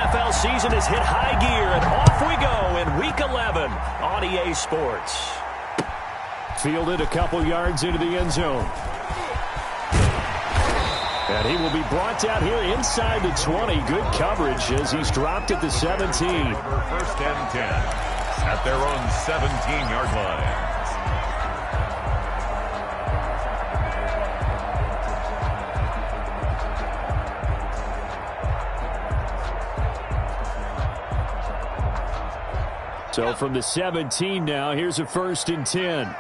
NFL season has hit high gear, and off we go in Week 11 on EA Sports. Fielded a couple yards into the end zone. And he will be brought down here inside the 20. Good coverage as he's dropped at the 17. First and 10 at their own 17-yard line. So from the 17 now, here's a 1st and 10.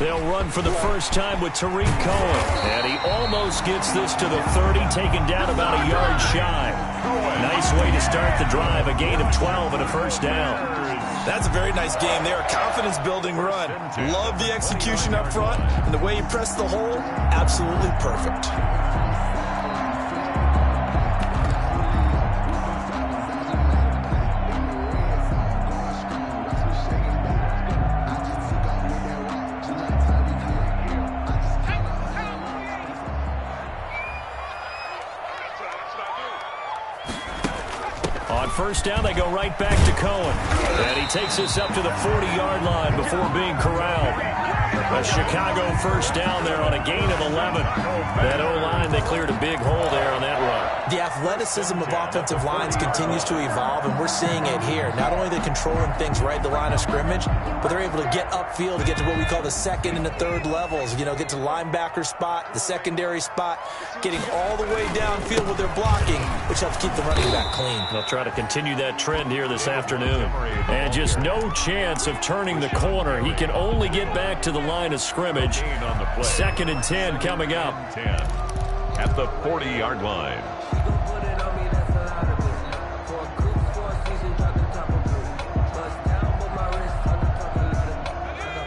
They'll run for the first time with Tariq Cohen. And he almost gets this to the 30, taken down about a yard shy. Nice way to start the drive, a gain of 12 and a first down. That's a very nice game there, a confidence-building run. Love the execution up front, and the way he pressed the hole, absolutely perfect. First down, they go right back to Cohen. And he takes us up to the 40-yard line before being corralled. A Chicago first down there on a gain of 11. That O-line, they cleared a big hole there on that run. The athleticism of offensive lines continues to evolve, and we're seeing it here. Not only are they controlling things right at the line of scrimmage, but they're able to get upfield to get to what we call the second and the third levels. You know, get to the linebacker spot, the secondary spot, getting all the way downfield with their blocking, which helps keep the running back clean. They'll try to continue that trend here this afternoon. And just no chance of turning the corner. He can only get back to the line of scrimmage. 2nd and 10 coming up. At the 40-yard line.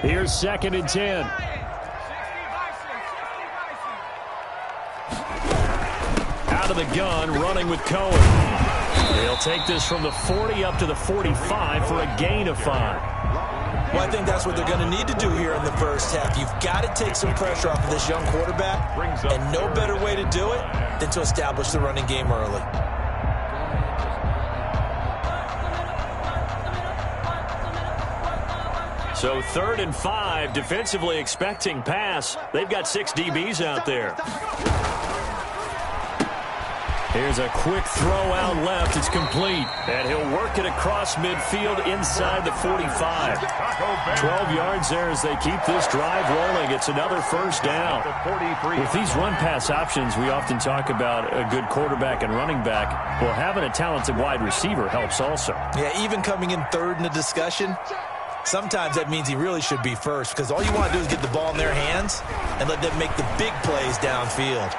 Here's 2nd and 10. Out of the gun, running with Cohen. They'll take this from the 40 up to the 45 for a gain of 5. Well, I think that's what they're going to need to do here in the first half. You've got to take some pressure off of this young quarterback, and no better way to do it than to establish the running game early. So 3rd and 5, defensively expecting pass. They've got 6 DBs out there. Here's a quick throw out left. It's complete. And he'll work it across midfield inside the 45. 12 yards there as they keep this drive rolling. It's another first down. With these run-pass options, we often talk about a good quarterback and running back. Well, having a talented wide receiver helps also. Yeah, even coming in 3rd in the discussion, sometimes that means he really should be first, because all you want to do is get the ball in their hands and let them make the big plays downfield.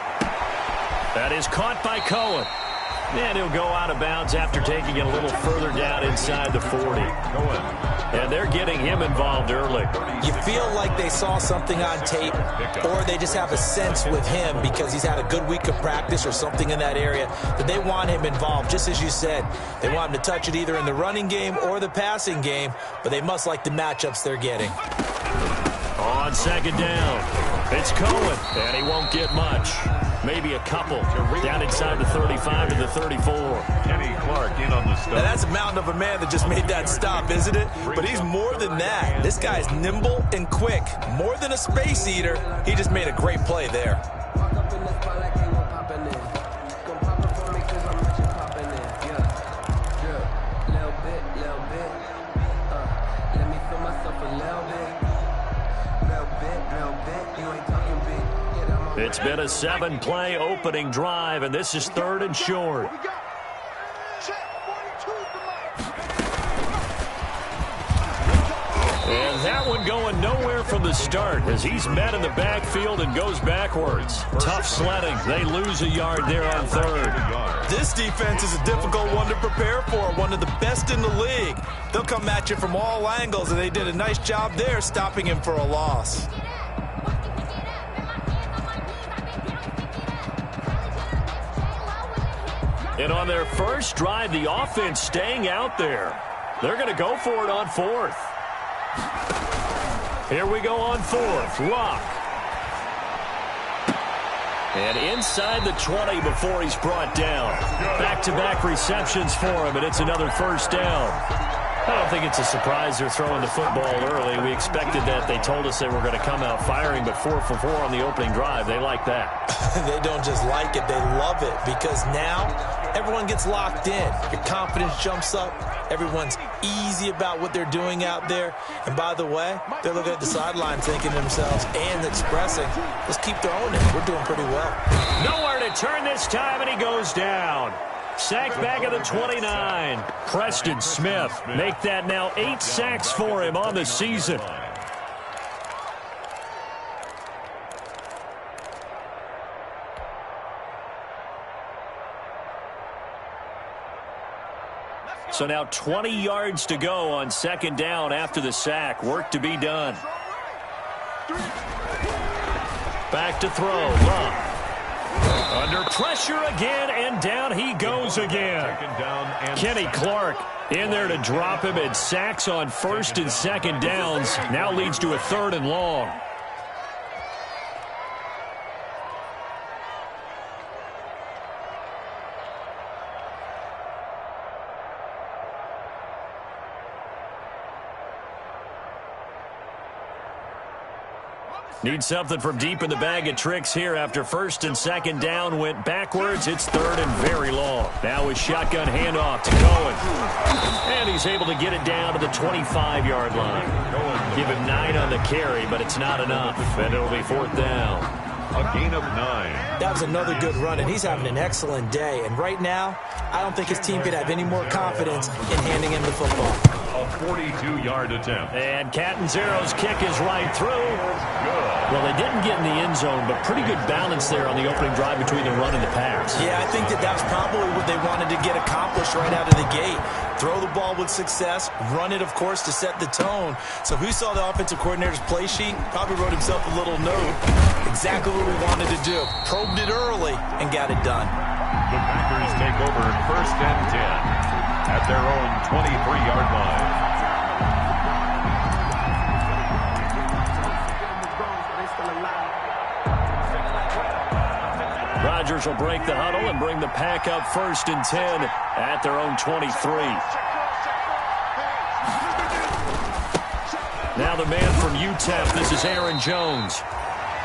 That is caught by Cohen. And he'll go out of bounds after taking it a little further down inside the 40. And they're getting him involved early. You feel like they saw something on tape, or they just have a sense with him because he's had a good week of practice or something in that area that they want him involved. Just as you said, they want him to touch it either in the running game or the passing game, but they must like the matchups they're getting. On 2nd down, it's Cohen, and he won't get much. Maybe a couple down inside the 35 to the 34. Kenny Clark in on the stop. Now that's a mountain of a man that just made that stop, isn't it? But he's more than that. This guy's nimble and quick. More than a space eater, he just made a great play there. It's been a 7-play opening drive, and this is 3rd and short. And that one going nowhere from the start as he's met in the backfield and goes backwards. Tough sledding. They lose a yard there on 3rd. This defense is a difficult one to prepare for, one of the best in the league. They'll come at you from all angles, and they did a nice job there stopping him for a loss. And on their first drive, the offense staying out there. They're going to go for it on 4th. Here we go on 4th. Luck. And inside the 20 before he's brought down. Back-to-back receptions for him, and it's another first down. I don't think it's a surprise they're throwing the football early. We expected that. They told us they were going to come out firing, but 4 for 4 on the opening drive. They like that. They don't just like it, they love it, because now everyone gets locked in. Your confidence jumps up. Everyone's easy about what they're doing out there. And by the way, they're looking at the sideline thinking to themselves and expressing, let's keep throwing it. We're doing pretty well. Nowhere to turn this time, and he goes down. Sacked back at the 29. Preston Smith make that now 8 sacks for him on the season. So now 20 yards to go on second down after the sack. Work to be done. Back to throw. Love. Under pressure again, and down he goes again. Kenny Clark in there to drop him, and sacks on first and second downs. Now leads to a 3rd and long. Need something from deep in the bag of tricks here after first and second down went backwards. It's 3rd and very long. Now his shotgun handoff to Cohen. And he's able to get it down to the 25-yard line. Give him 9 on the carry, but it's not enough. And it'll be 4th down. A gain of 9. That was another good run, and he's having an excellent day. And right now, I don't think his team could have any more confidence in handing him the football. A 42-yard attempt. And Catanzero's kick is right through. Well, they didn't get in the end zone, but pretty good balance there on the opening drive between the run and the pass. Yeah, I think that was probably what they wanted to get accomplished right out of the gate. Throw the ball with success, run it, of course, to set the tone. So who saw the offensive coordinator's play sheet? Probably wrote himself a little note. Exactly what we wanted to do. Probed it early and got it done. The Packers take over 1st and 10 at their own 23-yard line. Rodgers will break the huddle and bring the pack up 1st and 10 at their own 23. Now the man from UTEP, this is Aaron Jones.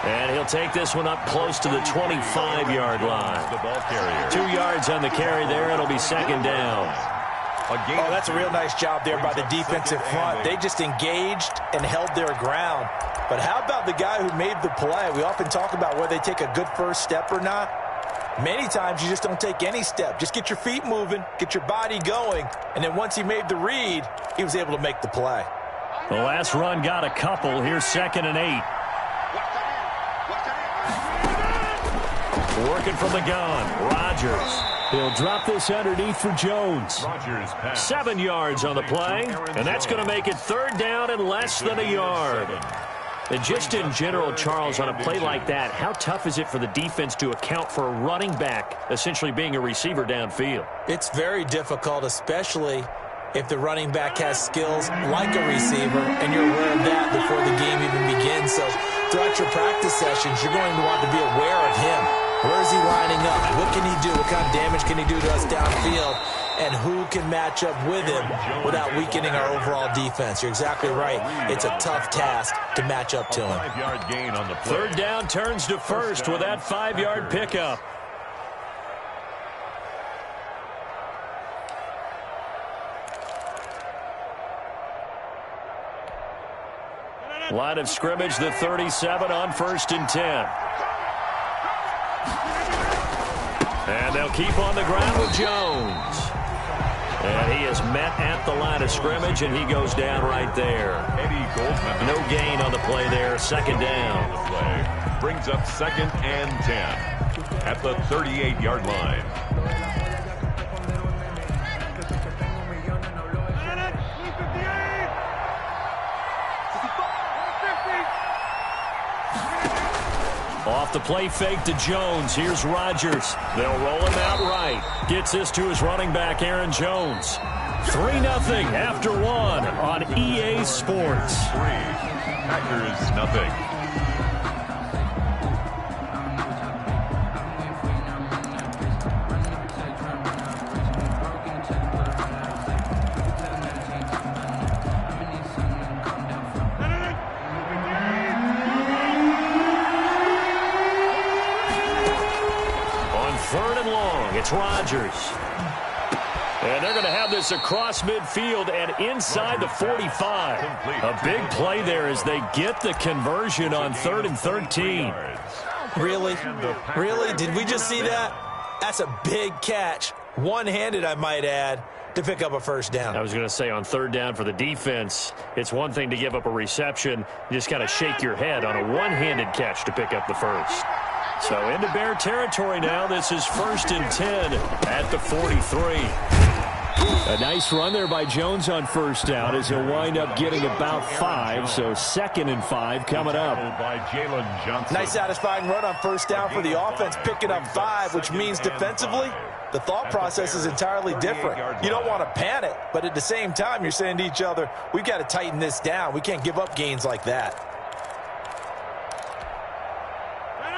And he'll take this one up close to the 25-yard line. The ball carrier. 2 yards on the carry there. It'll be second down. Oh, that's a real nice job there by the defensive front. They just engaged and held their ground. But how about the guy who made the play? We often talk about whether they take a good first step or not. Many times you just don't take any step. Just get your feet moving, get your body going, and then once he made the read, he was able to make the play. The last run got a couple. Here's 2nd and 8. Working from the gun, Rodgers. He'll drop this underneath for Jones. 7 yards on the play, and that's going to make it 3rd down and less than a yard. And just in general, Charles, on a play like that, how tough is it for the defense to account for a running back essentially being a receiver downfield? It's very difficult, especially if the running back has skills like a receiver, and you're aware of that before the game even begins. So throughout your practice sessions, you're going to want to be aware of him. Where is he lining up? What can he do? What kind of damage can he do to us downfield? And who can match up with him without weakening our overall defense? You're exactly right. It's a tough task to match up to him. 5-yard gain on the play. 3rd down turns to 1st with that 5-yard pickup. Line of scrimmage, the 37 on 1st and 10. And they'll keep on the ground with Jones. And he is met at the line of scrimmage, and he goes down right there. Eddie Goldman. No gain on the play there. 2nd down. The play brings up 2nd and 10 at the 38-yard line. Off the play fake to Jones. Here's Rodgers. They'll roll him out right. Gets this to his running back, Aaron Jones. 3-0 after 1 on EA Sports. Packers nothing. 3rd and long. It's Rodgers. And they're going to have this across midfield and inside the 45. A big play there as they get the conversion on 3rd and 13. Really? Really? Did we just see that? That's a big catch. One-handed, I might add, to pick up a first down. I was going to say on 3rd down for the defense, it's one thing to give up a reception. You just kind of shake your head on a one-handed catch to pick up the first. So into Bear territory now. This is 1st and 10 at the 43. A nice run there by Jones on 1st down as he'll wind up getting about 5. So 2nd and 5 coming up. Nice satisfying run on 1st down for the offense, picking up 5, which means defensively, the thought process is entirely different. You don't want to panic, but at the same time, you're saying to each other, we've got to tighten this down. We can't give up gains like that.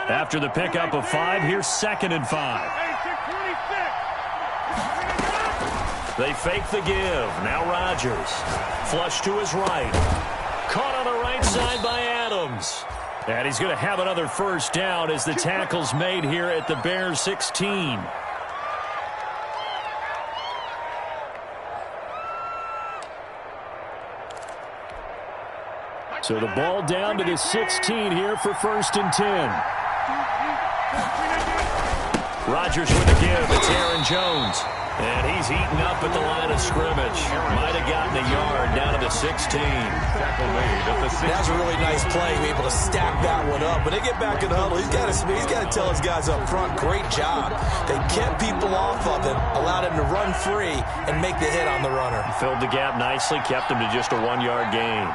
After the pickup of 5, here's 2nd and 5. They fake the give. Now Rodgers. Flush to his right. Caught on the right side by Adams. And he's going to have another first down as the tackle's made here at the Bears 16. So the ball down to the 16 here for 1st and 10. Rodgers with the give. It's Aaron Jones. And he's eaten up at the line of scrimmage. Might have gotten a yard down to the 16. That's a really nice play. Be able to stack that one up. When they get back in the huddle, he's got to tell his guys up front, great job. They kept people off of him, allowed him to run free, and make the hit on the runner. Filled the gap nicely, kept him to just a 1-yard gain.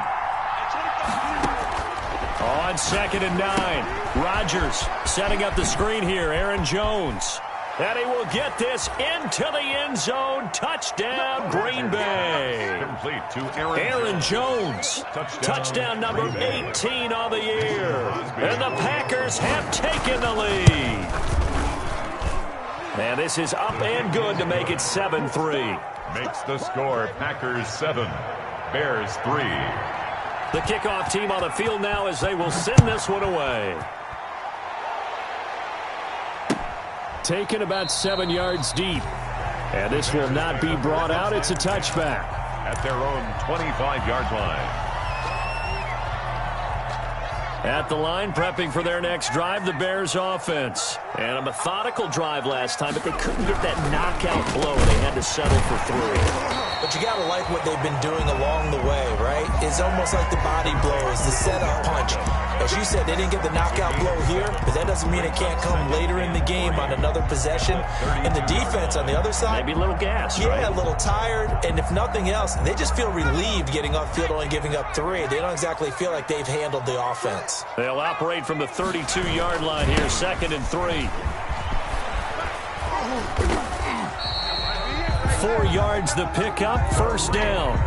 On 2nd and 9, Rodgers setting up the screen here. Aaron Jones. And he will get this into the end zone. Touchdown, Green Bay. Complete to Aaron Jones. Touchdown number 18 on the year. And the Packers have taken the lead. And this is up and good to make it 7-3. Makes the score Packers 7, Bears 3. The kickoff team on the field now as they will send this one away. Taken about 7 yards deep. And this will not be brought out. It's a touchback. At their own 25-yard line. At the line, prepping for their next drive, the Bears offense. And a methodical drive last time, but they couldn't get that knockout blow. They had to settle for 3. But you got to like what they've been doing along the way, right? It's almost like the body blows, the setup punch. As you said, they didn't get the knockout blow here, but that doesn't mean it can't come later in the game on another possession. And the defense on the other side, maybe a little gas, yeah, right? A little tired. And if nothing else, they just feel relieved getting upfield, only giving up 3. They don't exactly feel like they've handled the offense. They'll operate from the 32-yard line here, 2nd and 3. 4 yards the pickup, 1st down.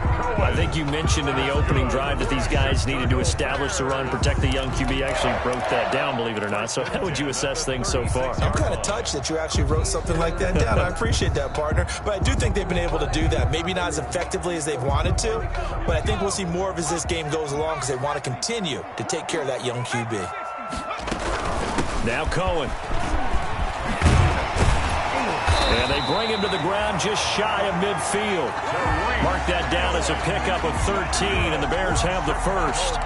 I think you mentioned in the opening drive that these guys needed to establish the run, protect the young QB. Actually wrote that down, believe it or not. So how would you assess things so far? I'm kind of touched that you actually wrote something like that down. I appreciate that, partner. But I do think they've been able to do that. Maybe not as effectively as they've wanted to, but I think we'll see more of as this game goes along because they want to continue to take care of that young QB. Now Cohen. And they bring him to the ground just shy of midfield. Mark that down as a pickup of 13, and the Bears have the first.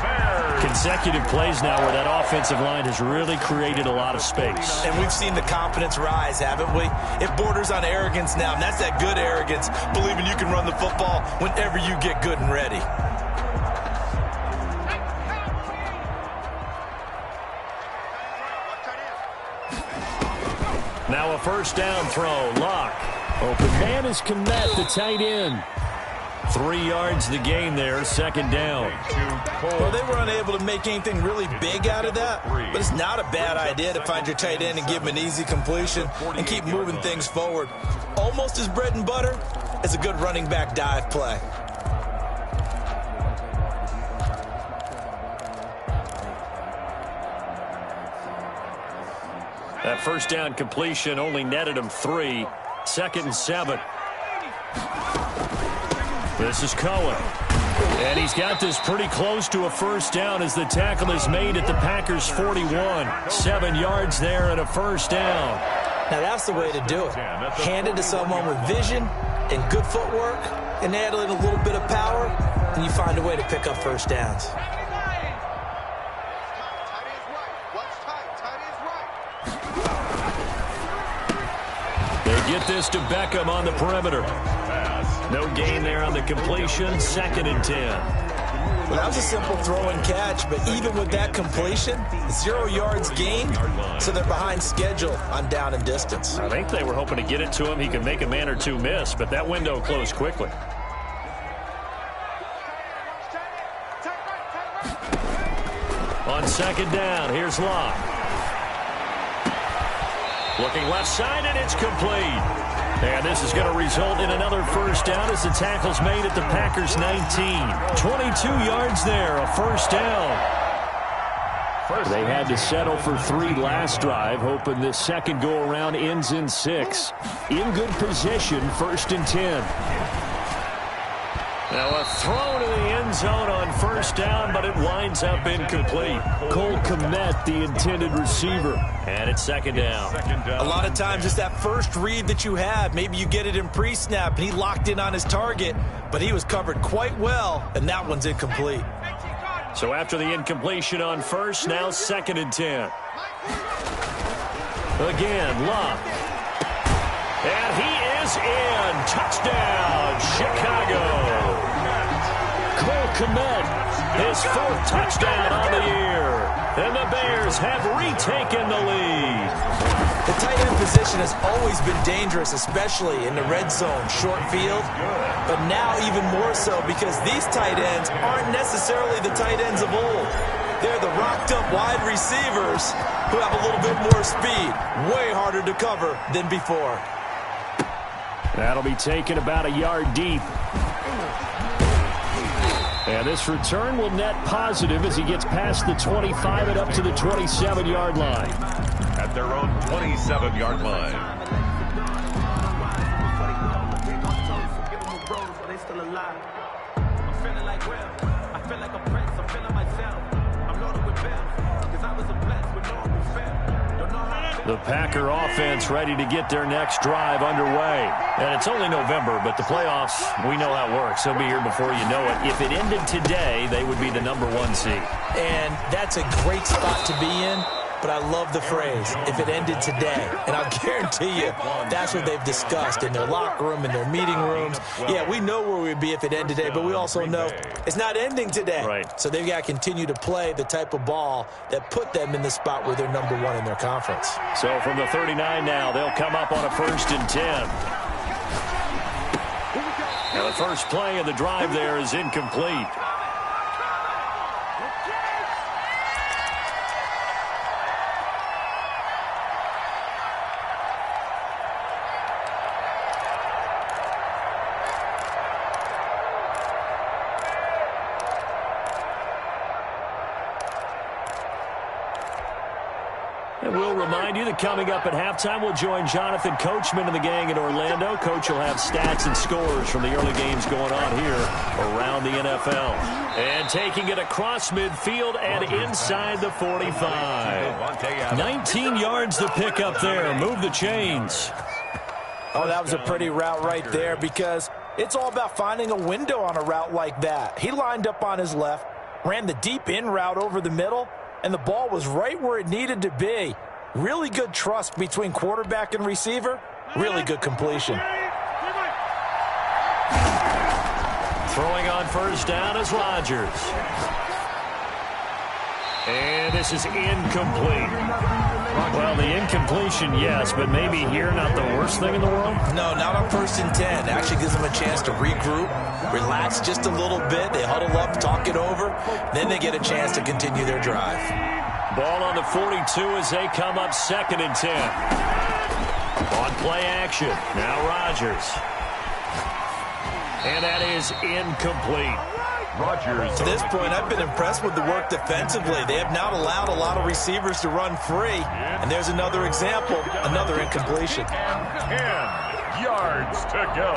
Consecutive plays now where that offensive line has really created a lot of space. And we've seen the confidence rise, haven't we? It borders on arrogance now, and that's that good arrogance, believing you can run the football whenever you get good and ready. Now a first down throw. Lock. Open man is Kombat, the tight end. 3 yards the gain there, 2nd down. Well, they were unable to make anything really big out of that, but it's not a bad idea to find your tight end and give him an easy completion and keep moving things forward. Almost as bread and butter as a good running back dive play. That first down completion only netted him 3. 2nd and 7. This is Cohen. And he's got this pretty close to a first down as the tackle is made at the Packers' 41. 7 yards there and a first down. Now that's the way to do it. Hand it to someone with vision and good footwork, and add in a little bit of power, and you find a way to pick up first downs. They get this to Beckham on the perimeter. No gain there on the completion. 2nd and 10. Well, that was a simple throw and catch, but even with that completion, 0 yards gained, so they're behind schedule on down and distance. I think they were hoping to get it to him. He could make a man or two miss, but that window closed quickly. On 2nd down, here's Locke. Looking left side, and it's complete. And this is going to result in another first down as the tackle's made at the Packers' 19. 22 yards there, a first down. They had to settle for 3 last drive, hoping this second go-around ends in 6. In good position, 1st and 10. Now a throw to the end zone on first down, but it winds up incomplete. Cole Kmet, the intended receiver. And it's 2nd down. A lot of times it's that first read that you have. Maybe you get it in pre-snap, and he locked in on his target, but he was covered quite well, and that one's incomplete. So after the incompletion on first, now 2nd and 10. Again, Locke. And he is in. Touchdown, Chicago. Cole Kmet, his 4th touchdown on the year. And the Bears have retaken the lead. The tight end position has always been dangerous, especially in the red zone, short field. But now even more so because these tight ends aren't necessarily the tight ends of old. They're the rocked-up wide receivers who have a little bit more speed. Way harder to cover than before. That'll be taken about a yard deep. And this return will net positive as he gets past the 25 and up to the 27-yard line. At their own 27-yard line. The Packer offense ready to get their next drive underway. And it's only November, but the playoffs, we know how it works. They'll be here before you know it. If it ended today, they would be the #1 seed. And that's a great spot to be in. But I love the phrase, if it ended today. And I'll guarantee you, that's what they've discussed in their locker room, in their meeting rooms. Yeah, we know where we'd be if it ended today, but we also know it's not ending today. Right. So they've got to continue to play the type of ball that put them in the spot where they're #1 in their conference. So from the 39 now, they'll come up on a 1st and 10. Now the first play of the drive there is incomplete. And we'll remind you that coming up at halftime, we'll join Jonathan Coachman and the gang in Orlando. Coach will have stats and scores from the early games going on here around the NFL. And taking it across midfield and inside the 45. 19 yards to pick up there. Move the chains. Oh, that was a pretty route right there because it's all about finding a window on a route like that. He lined up on his left, ran the deep in route over the middle, and the ball was right where it needed to be. Really good trust between quarterback and receiver. Really good completion. Throwing on first down is Rodgers. And this is incomplete. Well, the incompletion, yes, but maybe here not the worst thing in the world? No, not on 1st and 10. Actually gives them a chance to regroup, relax just a little bit. They huddle up, talk it over. Then they get a chance to continue their drive. Ball on the 42 as they come up 2nd and 10. On play action. Now Rodgers. And that is incomplete. Rodgers. To this point, I've been impressed with the work defensively. They have not allowed a lot of receivers to run free. And there's another example, another incompletion. 10 yards to go.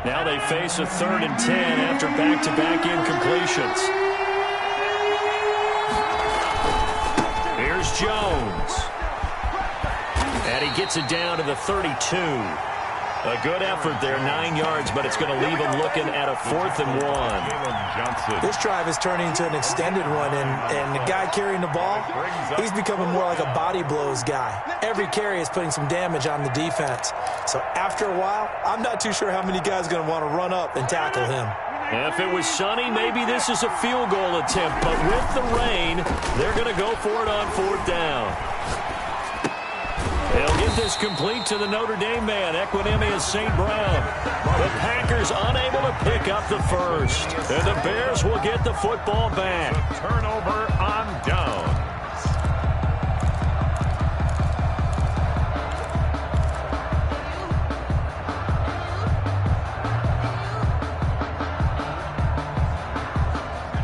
Now they face a 3rd and 10 after back-to-back incompletions. Jones. And he gets it down to the 32. A good effort there, 9 yards, but it's going to leave him looking at a 4th and 1. This drive is turning into an extended one, and the guy carrying the ball, he's becoming more like a body blows guy. Every carry is putting some damage on the defense. So after a while, I'm not too sure how many guys are going to want to run up and tackle him. If it was sunny, maybe this is a field goal attempt, but with the rain, they're going to go for it on 4th down. They'll get this complete to the Notre Dame man, Equinemius St. Brown. The Packers unable to pick up the first. And the Bears will get the football back. Turnover on down.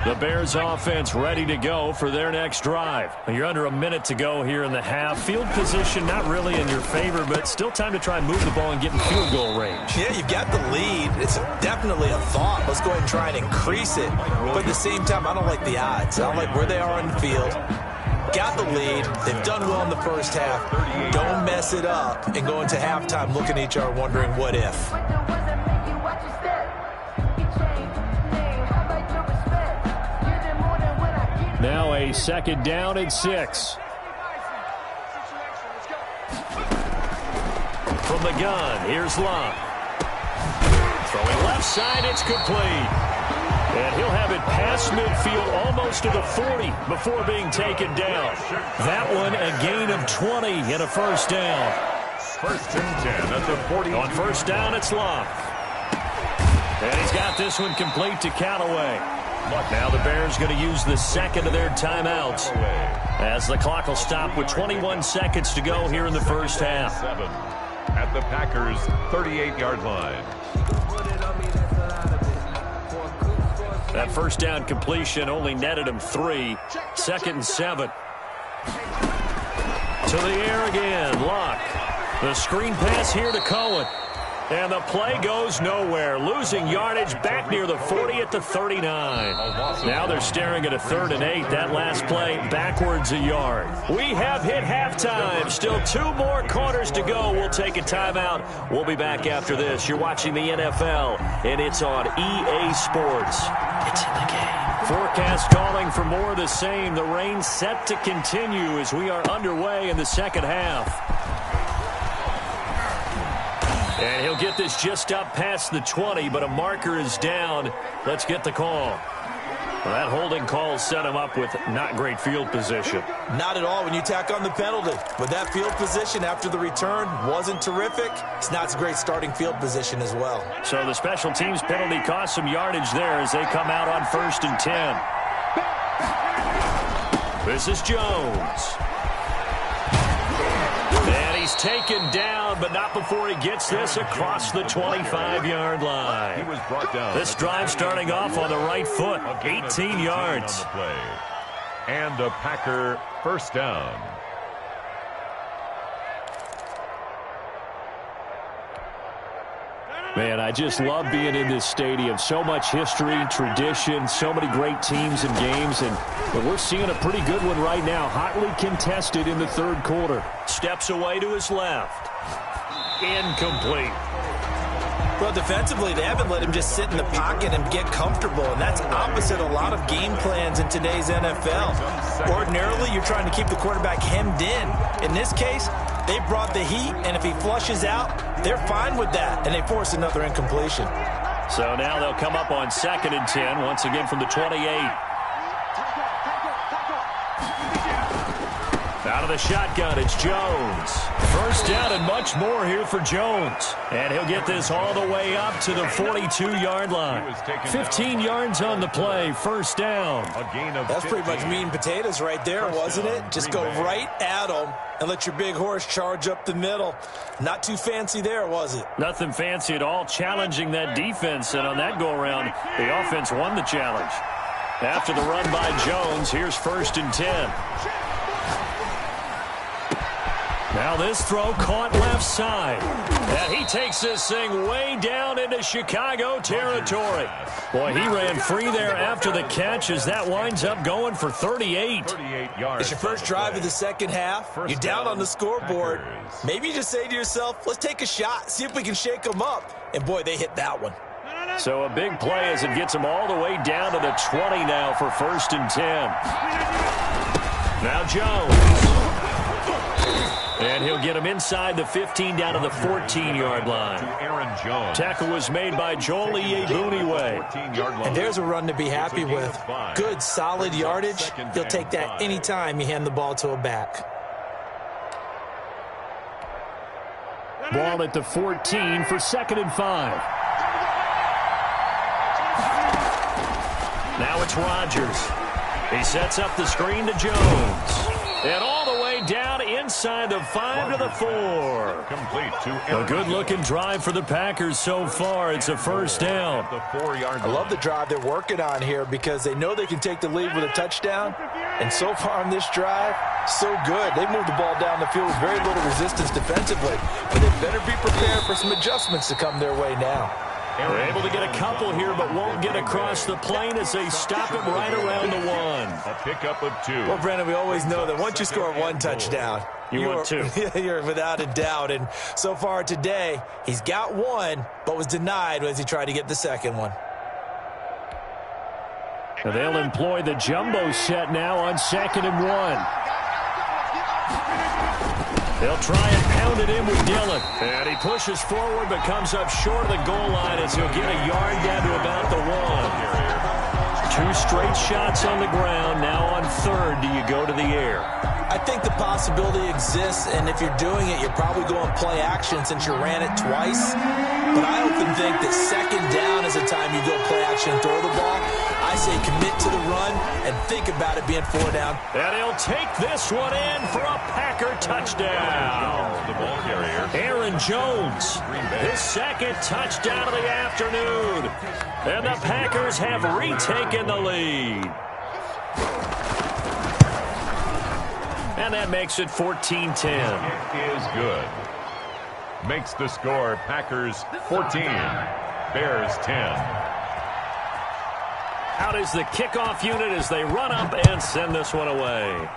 The Bears offense ready to go for their next drive. You're under a minute to go here in the half. Field position not really in your favor, but still time to try and move the ball and get in field goal range. Yeah, you've got the lead. It's definitely a thought. Let's go ahead and try and increase it. But at the same time, I don't like the odds. I don't like where they are on the field. Got the lead. They've done well in the first half. Don't mess it up and go into halftime looking at each other wondering what if. Now a 2nd down and 6. From the gun, here's Locke. Throwing left side, it's complete. And he'll have it past midfield almost to the 40 before being taken down. That one a gain of 20 and a 1st down. 1st and 10 at the 40. On 1st down, it's Locke. And he's got this one complete to Callaway. Now the Bears going to use the 2nd of their timeouts as the clock will stop with 21 seconds to go here in the first half. At the Packers' 38-yard line. That 1st down completion only netted him 3. 2nd and 7. To the air again, Locke. The screen pass here to Cohen. And the play goes nowhere, losing yardage back near the 40 at the 39. Now they're staring at a 3rd and 8. That last play backwards a yard. We have hit halftime. Still 2 more quarters to go. We'll take a timeout. We'll be back after this. You're watching the NFL, and it's on EA Sports. It's in the game. Forecast calling for more of the same. The rain set to continue as we are underway in the second half. And he'll get this just up past the 20, but a marker is down. Let's get the call. Well, that holding call set him up with not great field position. Not at all when you tack on the penalty. With that field position after the return wasn't terrific. It's not a great starting field position as well. So the special teams penalty cost some yardage there as they come out on 1st and 10. This is Jones. And he's taken down, but not before he gets this across the 25-yard line. He was brought down. This drive starting off on the right foot, 18 yards. And a Packer 1st down. Man, I just love being in this stadium. So much history, tradition, so many great teams and games, and we're seeing a pretty good one right now. Hotly contested in the 3rd quarter. Steps away to his left. Incomplete. Well, defensively, they haven't let him just sit in the pocket and get comfortable, and that's opposite a lot of game plans in today's NFL. Ordinarily, you're trying to keep the quarterback hemmed in. In this case, they brought the heat, and if he flushes out, they're fine with that, and they force another incompletion. So now they'll come up on 2nd and 10, once again from the 28. Out of the shotgun, it's Jones. 1st down and much more here for Jones. And he'll get this all the way up to the 42-yard line. 15 yards on the play, 1st down. That's pretty much meat and potatoes right there, wasn't it? Just go right at him and let your big horse charge up the middle. Not too fancy there, was it? Nothing fancy at all, challenging that defense. And on that go-around, the offense won the challenge. After the run by Jones, here's 1st and 10. Now this throw caught left side. And he takes this thing way down into Chicago territory. Boy, he ran free there after the catch as that winds up going for 38. 38 yards. It's your first drive of the second half. You're down on the scoreboard. Maybe you just say to yourself, let's take a shot, see if we can shake them up. And, boy, they hit that one. So a big play as it gets them all the way down to the 20 now for 1st and 10. Now Jones. And he'll get him inside the 15 down to the 14-yard line. Aaron Jones. Tackle was made by Joel Iyiegbuniwe. And there's a run to be happy with. Good, solid yardage. He'll take that anytime you hand the ball to a back. Ball at the 14 for 2nd and 5. Now it's Rodgers. He sets up the screen to Jones. And all the way down inside the 5 to the 4. Complete to A good-looking drive for the Packers so far. It's a 1st down. I love the drive they're working on here because they know they can take the lead with a touchdown. And so far on this drive, so good. They moved the ball down the field with very little resistance defensively. But they better be prepared for some adjustments to come their way now. They're able to get a couple here, but won't get across the plane as they stop him right around the 1. A pickup of 2. Well, Brandon, we always know that once you score one touchdown, you want 2. You're without a doubt. And so far today, he's got 1, but was denied as he tried to get the second one. So they'll employ the jumbo set now on 2nd and 1. They'll try and pound it in with Dillon. And he pushes forward but comes up short of the goal line as he'll get a yard down to about the 1. 2 straight shots on the ground. Now on 3rd, do you go to the air? I think the possibility exists, and if you're doing it, you're probably going play action since you ran it twice. But I often think that 2nd down is the time you go play action and throw the ball. I say commit to the run and think about it being 4 down. And he'll take this one in for a Packer touchdown. The ball carrier. Aaron Jones, his 2nd touchdown of the afternoon. And the Packers have retaken the lead. And that makes it 14-10. It is good. Makes the score Packers 14, Bears 10. Out is the kickoff unit as they run up and send this one away.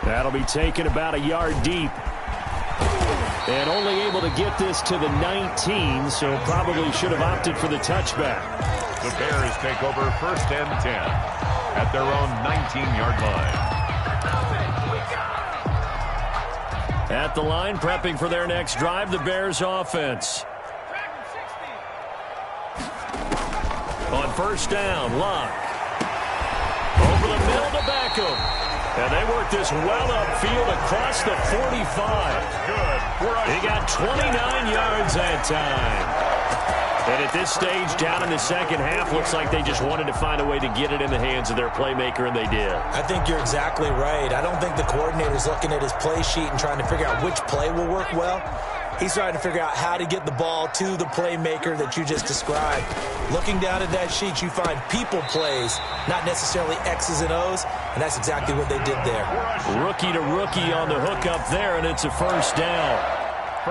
That'll be taken about a yard deep. And only able to get this to the 19, so probably should have opted for the touchback. The Bears take over 1st and 10 at their own 19-yard line. At the line, prepping for their next drive, the Bears offense. On 1st down, Locke. Over the middle to Beckham. And they work this well upfield across the 45. Good. He got 29 yards that time. And at this stage, down in the second half, looks like they just wanted to find a way to get it in the hands of their playmaker, and they did. I think you're exactly right. I don't think the coordinator's looking at his play sheet and trying to figure out which play will work well. He's trying to figure out how to get the ball to the playmaker that you just described. Looking down at that sheet, you find people plays, not necessarily X's and O's, and that's exactly what they did there. Rookie to rookie on the hook up there, and it's a 1st down.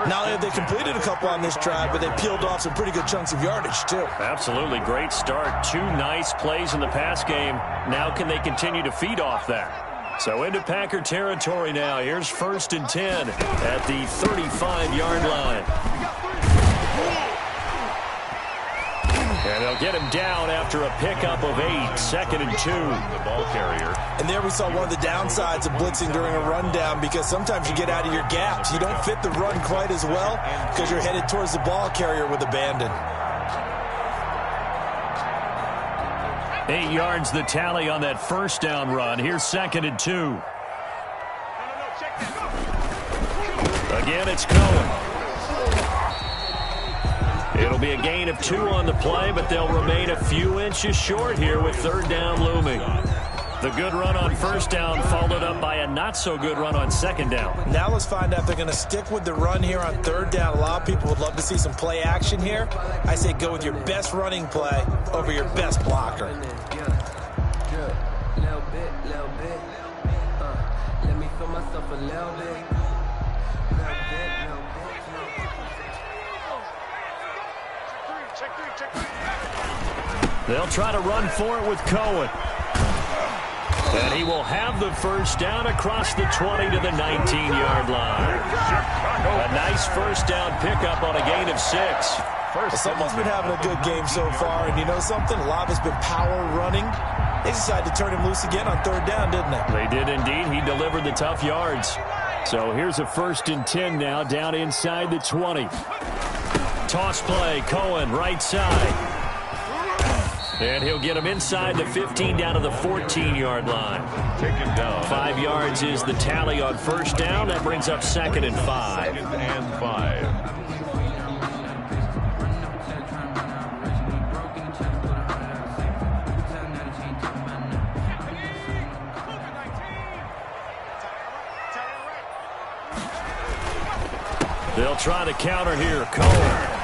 Not only have they completed a couple on this drive, but they peeled off some pretty good chunks of yardage, too. Absolutely. Great start. 2 nice plays in the pass game. Now can they continue to feed off that? So into Packer territory now. Here's 1st and 10 at the 35-yard line. And they'll get him down after a pickup of 8, 2nd and 2. The ball carrier. And there we saw one of the downsides of blitzing during a rundown because sometimes you get out of your gaps. You don't fit the run quite as well because you're headed towards the ball carrier with abandon. 8 yards the tally on that 1st down run. Here's 2nd and 2. Again, it's Cohen. It'll be a gain of 2 on the play, but they'll remain a few inches short here with 3rd down looming. The good run on 1st down followed up by a not-so-good run on 2nd down. Now let's find out if they're going to stick with the run here on 3rd down. A lot of people would love to see some play action here. I say go with your best running play over your best blocker. They'll try to run for it with Cohen. And he will have the first down across the 20 to the 19-yard line. A nice first down pickup on a gain of 6. Someone's been having a good game so far, and you know something? A lot has been power running. They decided to turn him loose again on third down, didn't they? They did indeed. He delivered the tough yards. So here's a 1st and 10 now, down inside the 20. Toss play, Cohen, right side. And he'll get him inside the 15 down to the 14-yard line. Taken down. 5 yards is the tally on first down. That brings up 2nd and 5. 2nd and 5. They'll try to counter here. Cohen.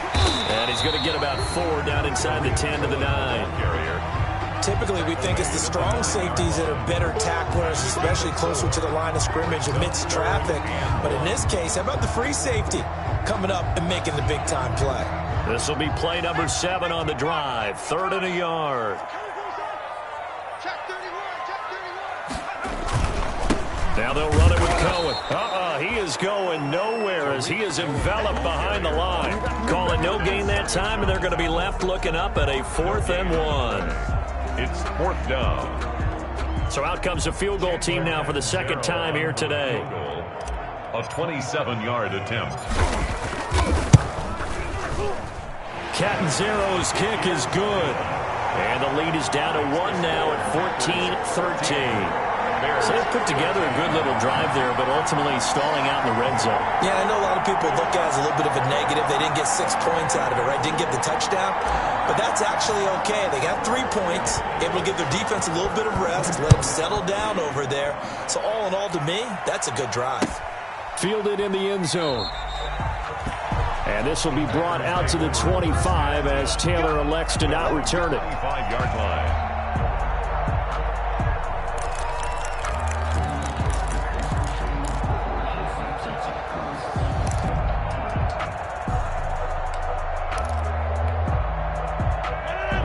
And he's going to get about 4 down inside the 10 to the 9. Typically, we think it's the strong safeties that are better tacklers, especially closer to the line of scrimmage amidst traffic. But in this case, how about the free safety coming up and making the big-time play? This will be play number 7 on the drive. 3rd and a yard. Now they'll run it with Cohen. He is going nowhere as he is enveloped behind the line. Call it no gain that time, and they're going to be left looking up at a 4th and 1. It's 4th down. So out comes the field goal team now for the 2nd time here today. A 27-yard attempt. Catanzaro's kick is good. And the lead is down to 1 now at 14-13. So they put together a good little drive there, but ultimately stalling out in the red zone. Yeah, I know a lot of people look at it as a little bit of a negative. They didn't get 6 points out of it, right? Didn't get the touchdown. But that's actually okay. They got 3 points, able to give their defense a little bit of rest, let them settle down over there. So all in all, to me, that's a good drive. Fielded in the end zone. And this will be brought out to the 25 as Taylor elects to not return it. 25-yard line.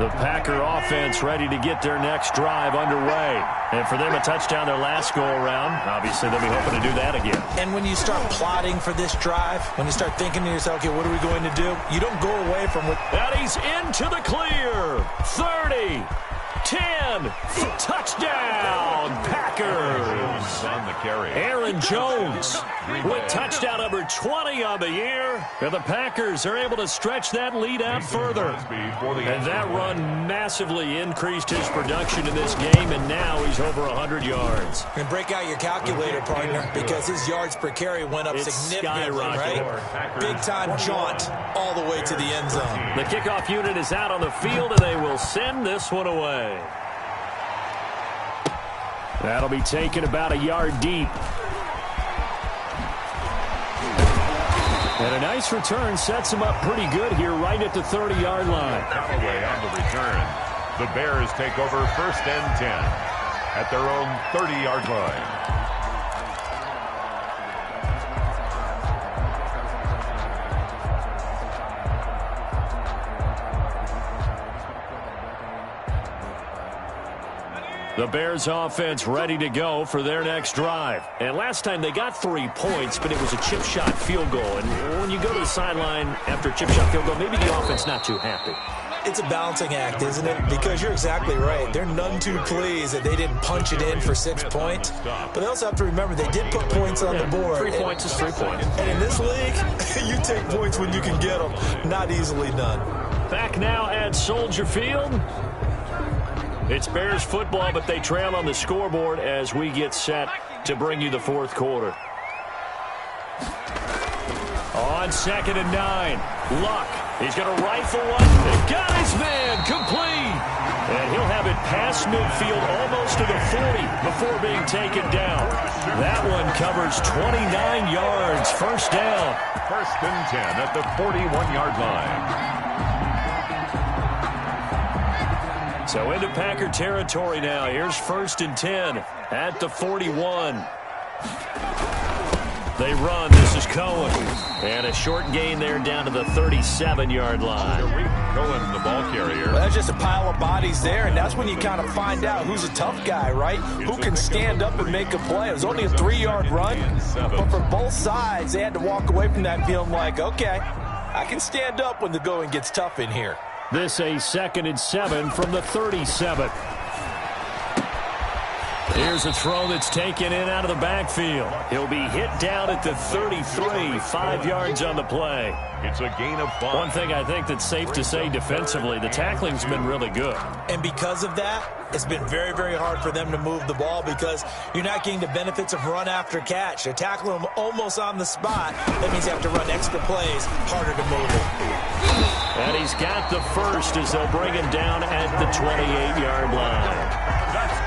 The Packer offense ready to get their next drive underway. And for them, a touchdown their last go-around. Obviously, they'll be hoping to do that again. And when you start plotting for this drive, when you start thinking to yourself, okay, what are we going to do? You don't go away from what... And he's into the clear. 30, 10, touchdown, Packers. On the carry. Aaron Jones with touchdown number 20 on the year. And the Packers are able to stretch that lead out further. And that run massively increased his production in this game, and now he's over 100 yards. And break out your calculator, partner, because his yards per carry went up significantly, right? Big-time jaunt all the way to the end zone. The kickoff unit is out on the field, and they will send this one away. That'll be taken about a yard deep. And a nice return sets him up pretty good here right at the 30-yard line. Callaway on the return. The Bears take over 1st and 10 at their own 30-yard line. The Bears offense ready to go for their next drive. And last time they got 3 points, but it was a chip shot field goal. And when you go to the sideline after a chip shot field goal, maybe the offense not too happy. It's a balancing act, isn't it? Because you're exactly right. They're none too pleased that they didn't punch it in for 6 points. But they also have to remember they did put points on the board. 3 points is 3 points. And in this league, you take points when you can get them. Not easily done. Back now at Soldier Field. It's Bears football, but they trail on the scoreboard as we get set to bring you the 4th quarter. On 2nd and 9, Luck. He's going to rifle one. He got his man complete. And he'll have it past midfield almost to the 40 before being taken down. That one covers 29 yards. First down. 1st and 10 at the 41-yard line. So into Packer territory now. Here's 1st and 10 at the 41. They run. This is Cohen. And a short gain there down to the 37-yard line. Cohen, the ball carrier. Well, that's just a pile of bodies there, and that's when you kind of find out who's a tough guy, right? Who can stand up and make a play. It was only a 3-yard run, but for both sides, they had to walk away from that feeling like, okay, I can stand up when the going gets tough in here. This a 2nd and 7 from the 37. Here's a throw that's taken in out of the backfield. He'll be hit down at the 33, 5 yards on the play. It's a gain of 5. One thing I think that's safe to say defensively, the tackling's been really good. And because of that, it's been very, very hard for them to move the ball because you're not getting the benefits of run after catch. They're tackling them almost on the spot. That means you have to run extra plays, harder to move it. And he's got the first as they'll bring him down at the 28-yard line.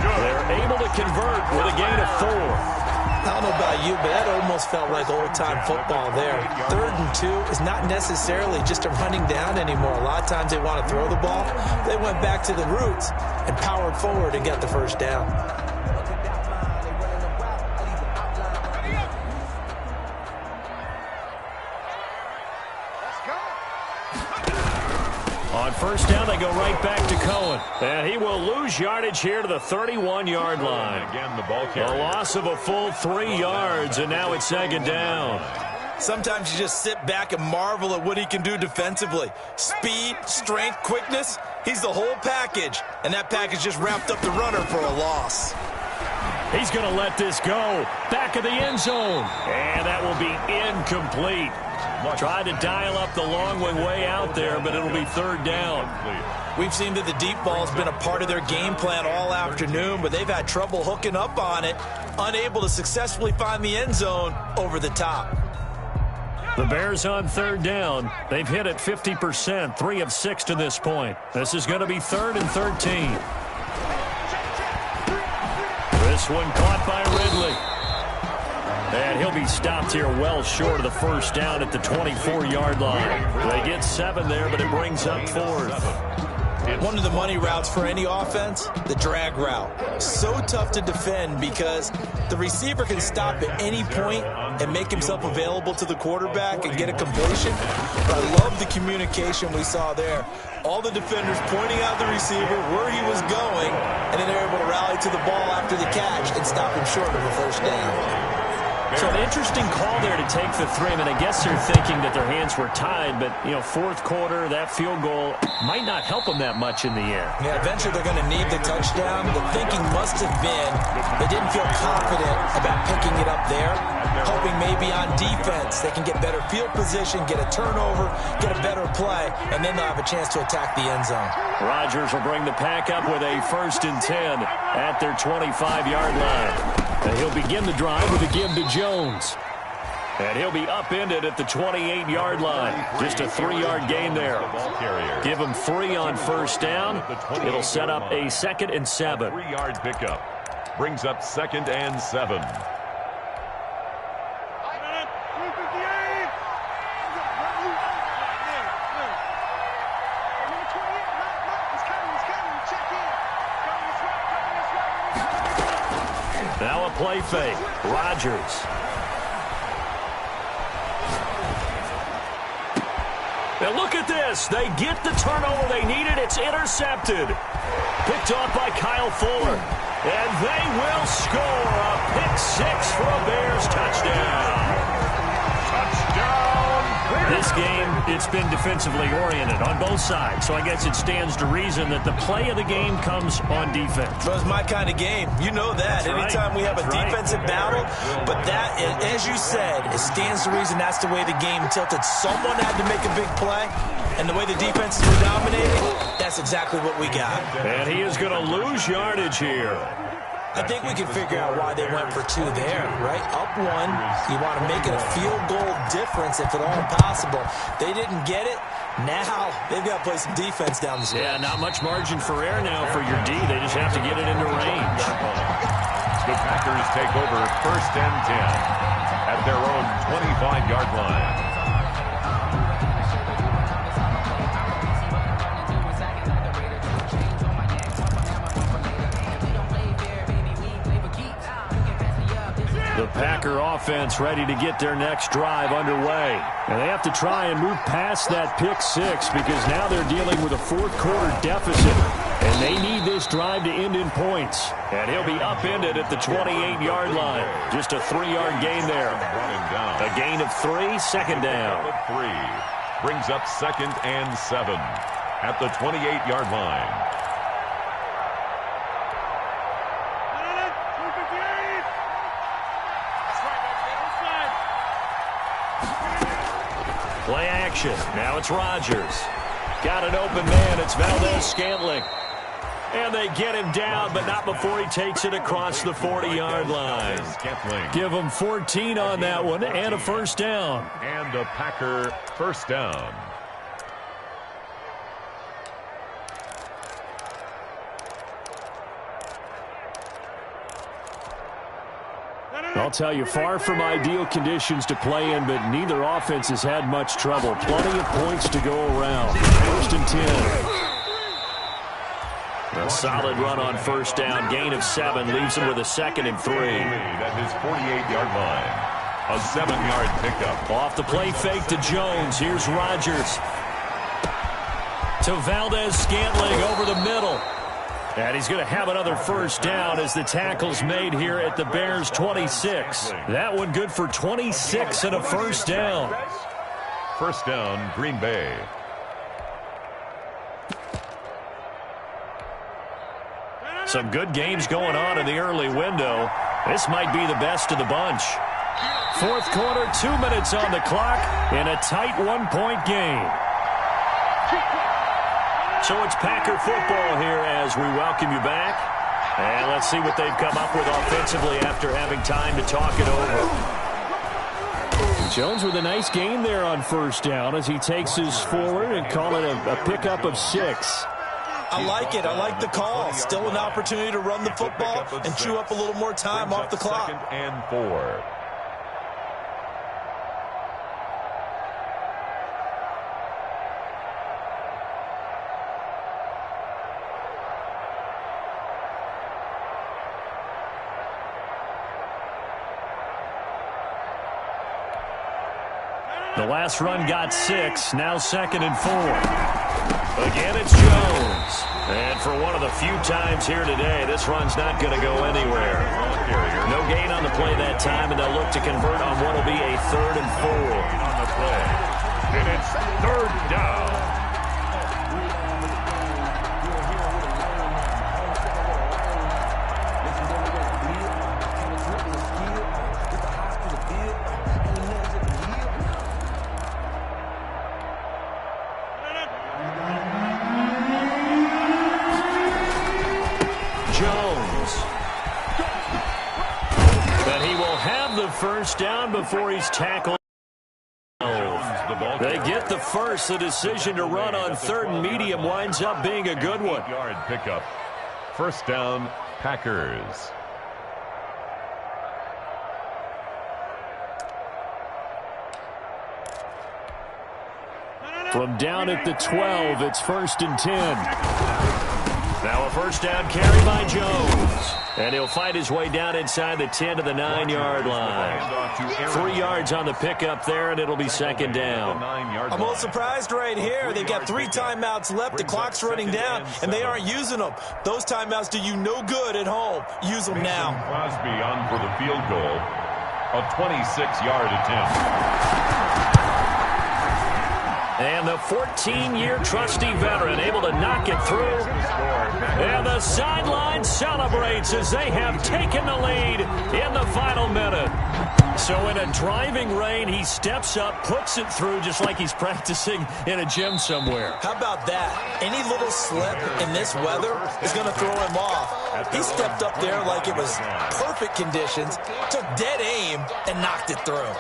They're able to convert with a gain of 4. I don't know about you, but that almost felt like old-time football there. 3rd and 2 is not necessarily just a running down anymore. A lot of times they want to throw the ball. They went back to the roots and powered forward and got the first down. On first down, they go right back to Cohen. And he will lose yardage here to the 31-yard line. Again, the ball carrier. A loss of a full 3 yards, and now it's 2nd down. Sometimes you just sit back and marvel at what he can do defensively. Speed, strength, quickness, he's the whole package. And that package just wrapped up the runner for a loss. He's going to let this go. Back of the end zone. And that will be incomplete. Tried to dial up the long one way out there, but it'll be 3rd down. We've seen that the deep ball has been a part of their game plan all afternoon, but they've had trouble hooking up on it, unable to successfully find the end zone over the top. The Bears on 3rd down. They've hit it 50%, 3 of 6 to this point. This is going to be 3rd and 13. This one caught by Ridley. And he'll be stopped here well short of the first down at the 24-yard line. They get 7 there, but it brings up 4th. One of the money routes for any offense, the drag route. So tough to defend because the receiver can stop at any point and make himself available to the quarterback and get a completion. But I love the communication we saw there. All the defenders pointing out the receiver, where he was going, and then they're able to rally to the ball after the catch and stop him short of a first down. So an interesting call there to take the 3. I mean, I guess they're thinking that their hands were tied, but, you know, 4th quarter, that field goal might not help them that much in the end. Yeah, eventually they're going to need the touchdown. The thinking must have been they didn't feel confident about picking it up there, hoping maybe on defense they can get better field position, get a turnover, get a better play, and then they'll have a chance to attack the end zone. Rodgers will bring the pack up with a 1st and 10 at their 25-yard line. And he'll begin the drive with a give to Jones. And he'll be upended at the 28-yard line. Just a 3-yard gain there. Give him 3 on first down. It'll set up a 2nd and 7. 3-yard pickup. Brings up 2nd and 7. Now a play fake. Rodgers. Now look at this. They get the turnover they needed. It's intercepted. Picked off by Kyle Fuller. And they will score a pick 6 for a Bears touchdown. This game, it's been defensively oriented on both sides, so I guess it stands to reason that the play of the game comes on defense. Well, it's my kind of game. You know that. That's Anytime right. we have a defensive battle, but that, as you said, it stands to reason that's the way the game tilted. Someone had to make a big play, and the way the defenses were dominating, that's exactly what we got. And he is going to lose yardage here. I think we can figure out why they went for 2 there, right? Up 1, you want to make it a field goal difference if at all possible. They didn't get it. Now they've got to play some defense down the stretch. Yeah, not much margin for error now for your D. They just have to get it into range. The Packers take over 1st and 10 at their own 25-yard line. The Packer offense ready to get their next drive underway. And they have to try and move past that pick six because now they're dealing with a fourth-quarter deficit. And they need this drive to end in points. And he'll be upended at the 28-yard line. Just a 3-yard gain there. A gain of 3, second down. 3 brings up 2nd and 7 at the 28-yard line. Play action. Now it's Rodgers. Got an open man. It's Valdez-Scantling. And they get him down, but not before he takes it across the 40-yard line. Give him 14 on that one and a first down. And a Packer first down. I'll tell you, far from ideal conditions to play in, but neither offense has had much trouble. Plenty of points to go around. 1st and 10. A solid run on first down. Gain of 7 leaves him with a 2nd and 3. At his 48-yard line. A 7-yard pickup. Off the play fake to Jones. Here's Rodgers. To Valdez-Scantling over the middle. And he's going to have another first down as the tackle's made here at the Bears' 26. That one good for 26 and a first down. First down, Green Bay. Some good games going on in the early window. This might be the best of the bunch. Fourth quarter, 2 minutes on the clock in a tight one-point game. So it's Packer football here as we welcome you back. And let's see what they've come up with offensively after having time to talk it over. Jones with a nice gain there on first down as he takes his forward and call it a pickup of 6. I like it. I like the call. Still an opportunity to run the football and chew up a little more time off the clock. 2nd and 4. The last run got 6, now 2nd and 4. Again, it's Jones. And for one of the few times here today, this run's not going to go anywhere. No gain on the play that time, and they'll look to convert on what will be a 3rd and 4. On the play. And it's 3rd down. First down before he's tackled. They get the first. The decision to run on 3rd and medium winds up being a good one. 8-yard pickup. First down, Packers. From down at the 12, it's 1st and 10. Now a first down carry by Jones. And he'll fight his way down inside the 10 to the 9-yard line. 3 yards on the pickup there, and it'll be 2nd down. I'm a little surprised right here. They've got 3 timeouts left. The clock's running down, and they aren't using them. Those timeouts do you no good at home. Use them now. Crosby on for the field goal. A 26-yard attempt. And the 14-year trusty veteran able to knock it through. And the sideline celebrates as they have taken the lead in the final minute. So in a driving rain, he steps up, puts it through just like he's practicing in a gym somewhere. How about that? Any little slip in this weather is going to throw him off. He stepped up there like it was perfect conditions, took dead aim, and knocked it through.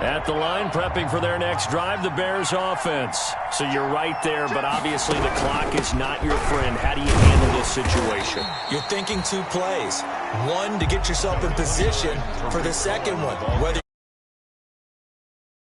At the line, prepping for their next drive, the Bears offense. So you're right there, but obviously the clock is not your friend. How do you handle this situation? You're thinking 2 plays. One, to get yourself in position for the second one. Whether